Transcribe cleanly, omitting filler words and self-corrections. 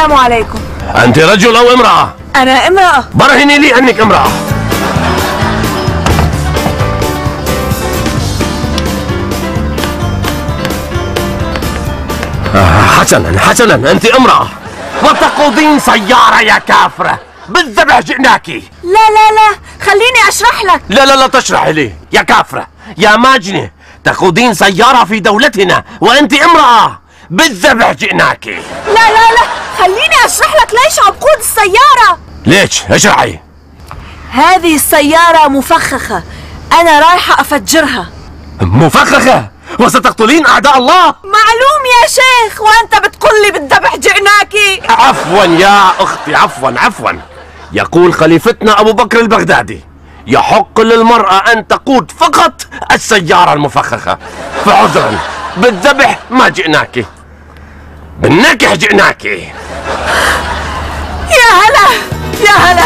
السلام عليكم. أنت رجل أو امرأة؟ أنا امرأة. برهني لي أنك امرأة. حسنا أنت امرأة وتقودين سيارة يا كافرة. بالذبح جئناكي. لا خليني أشرح لك. لا تشرحي لي يا كافرة يا ماجنة. تقودين سيارة في دولتنا وأنت امرأة. بالذبح جئناكي. لا خليني أشرح لك ليش عم قود السيارة. ليش؟ اشرحي. هذه السيارة مفخخة، أنا رايحة أفجرها. مفخخة؟ وستقتلين أعداء الله؟ معلوم يا شيخ، وأنت بتقول لي بالذبح جئناكي. عفوا يا أختي، عفوا. يقول خليفتنا أبو بكر البغدادي: يحق للمرأة أن تقود فقط السيارة المفخخة. فعذرا، بالذبح ما جئناكي، بالنكح جئناكي. يا هلا